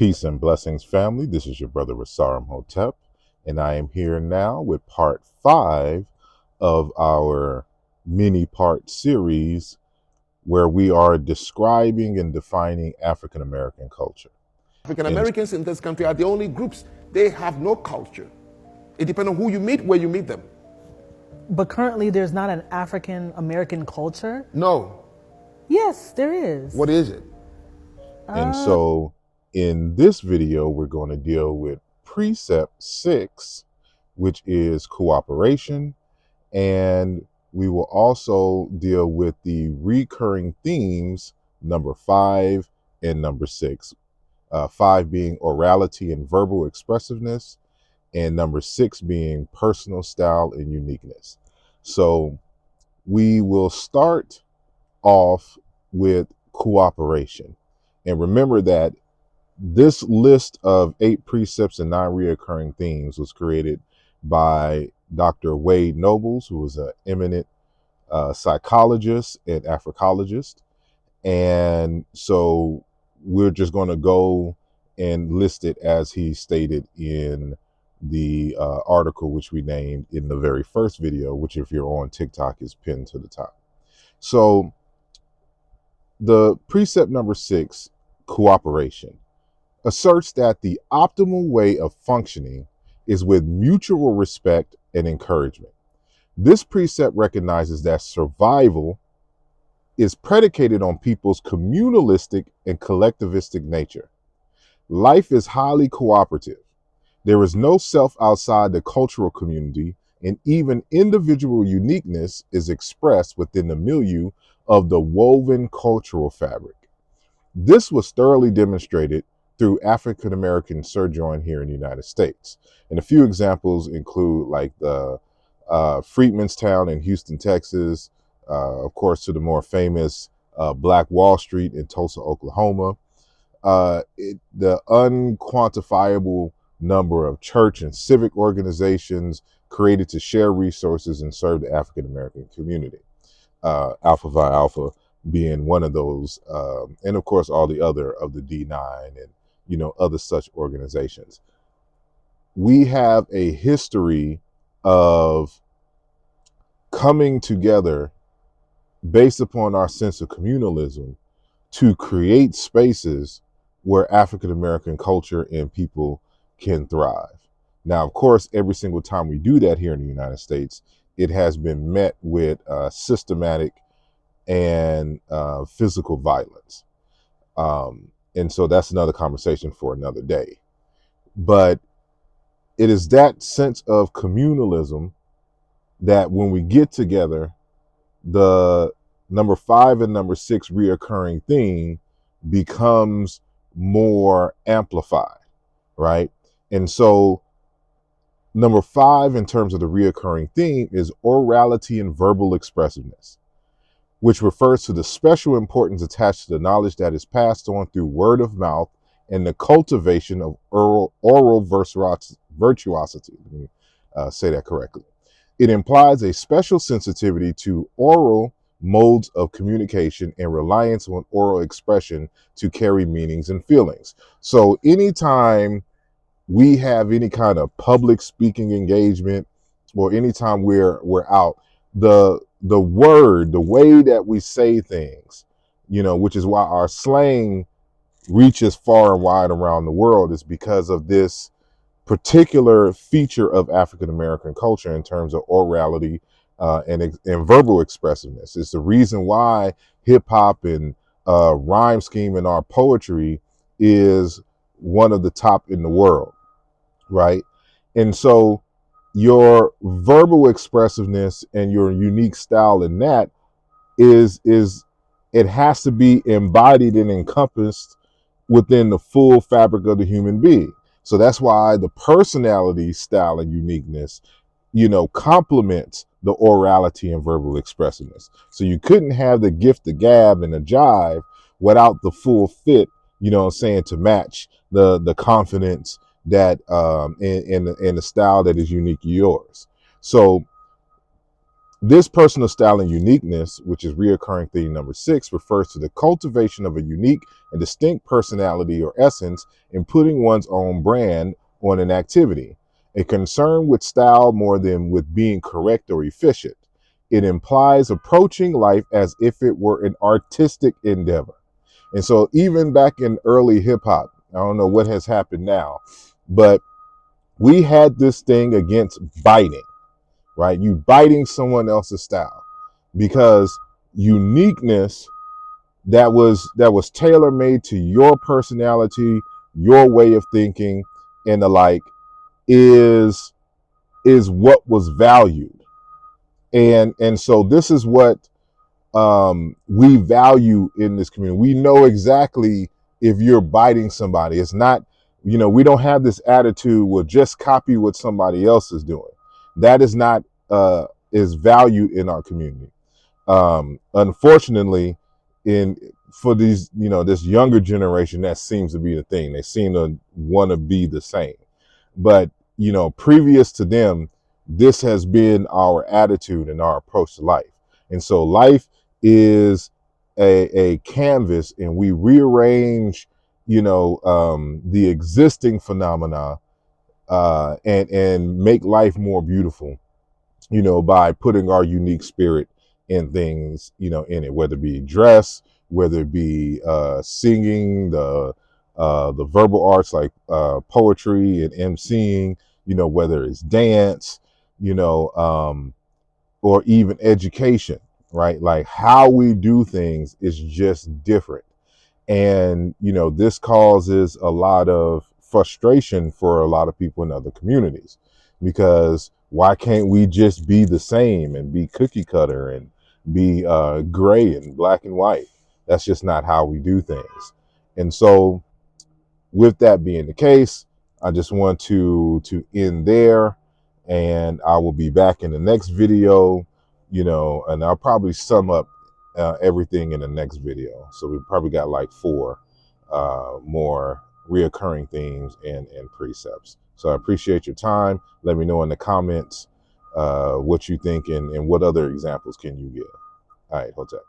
Peace and blessings, family. This is your brother Rasaram Hotep, and I am here now with part 5 of our mini-part series where we are describing and defining African American culture. African Americans in this country are the only groups. They have no culture. It depends on who you meet, where you meet them. But currently there's not an African American culture? No. Yes, there is. What is it? And so in this video, we're going to deal with Precept 6, which is cooperation, and we will also deal with the recurring themes, number 5 and number 6. 5 being orality and verbal expressiveness, and number 6 being personal style and uniqueness. So we will start off with cooperation. And remember that this list of 8 precepts and 9 reoccurring themes was created by Dr. Wade Nobles, who was an eminent psychologist and Africologist. And so we're just going to go and list it as he stated in the article, which we named in the very first video, which if you're on TikTok is pinned to the top. So the precept number 6, cooperation, asserts that the optimal way of functioning is with mutual respect and encouragement. This precept recognizes that survival is predicated on people's communalistic and collectivistic nature. Life is highly cooperative. There is no self outside the cultural community, and even individual uniqueness is expressed within the milieu of the woven cultural fabric. This was thoroughly demonstrated through African American sojourn here in the United States. And a few examples include like the Freedmanstown in Houston, Texas, of course, to the more famous Black Wall Street in Tulsa, Oklahoma. The unquantifiable number of church and civic organizations created to share resources and serve the African American community. Alpha Vi Alpha being one of those, and of course all the other of the D9 and other such organizations. We have a history of coming together based upon our sense of communalism to create spaces where African American culture and people can thrive. Now, of course, every single time we do that here in the United States, it has been met with systematic and physical violence. And so that's another conversation for another day. But it is that sense of communalism that when we get together, the number 5 and number 6 reoccurring theme becomes more amplified, right? And so number 5 in terms of the reoccurring theme is orality and verbal expressiveness, which refers to the special importance attached to the knowledge that is passed on through word of mouth and the cultivation of oral virtuosity. Let me say that correctly. It implies a special sensitivity to oral modes of communication and reliance on oral expression to carry meanings and feelings. So anytime we have any kind of public speaking engagement, or anytime we're out, the word, the way that we say things, which is why our slang reaches far and wide around the world, is because of this particular feature of African American culture in terms of orality and verbal expressiveness. It's the reason why hip hop and rhyme scheme in our poetry is one of the top in the world, right? And so your verbal expressiveness and your unique style in that is it has to be embodied and encompassed within the full fabric of the human being. So that's why the personality, style, and uniqueness, complements the orality and verbal expressiveness. So you couldn't have the gift, the gab, and the jive without the full fit, to match the confidence that and the style that is unique to yours. So This personal style and uniqueness, which is reoccurring theme number 6, refers to the cultivation of a unique and distinct personality or essence in putting one's own brand on an activity. A concern with style more than with being correct or efficient. It implies approaching life as if it were an artistic endeavor. And so even back in early hip hop, I don't know what has happened now, but we had this thing against biting, right? You biting someone else's style, because uniqueness that was tailor made to your personality, your way of thinking, and the like is what was valued. And so this is what we value in this community. We know exactly if you're biting somebody. It's not, we don't have this attitude, well, just copy what somebody else is doing. That is not is valued in our community. Unfortunately, in for these, this younger generation, that seems to be the thing. They seem to want to be the same. But, previous to them, this has been our attitude and our approach to life. And so life is a canvas, and we rearrange, the existing phenomena, and make life more beautiful, by putting our unique spirit in things, in it, whether it be dress, whether it be singing, the verbal arts like poetry and emceeing, whether it's dance, or even education, right? Like how we do things is just different. And, this causes a lot of frustration for a lot of people in other communities, because why can't we just be the same and be cookie cutter and be gray and black and white? That's just not how we do things. And so, with that being the case, I just want to end there, and I will be back in the next video, and I'll probably sum up everything in the next video. So we probably got like 4 more reoccurring themes and precepts. So I appreciate your time. Let me know in the comments what you think, and what other examples can you give. All right, Hotep.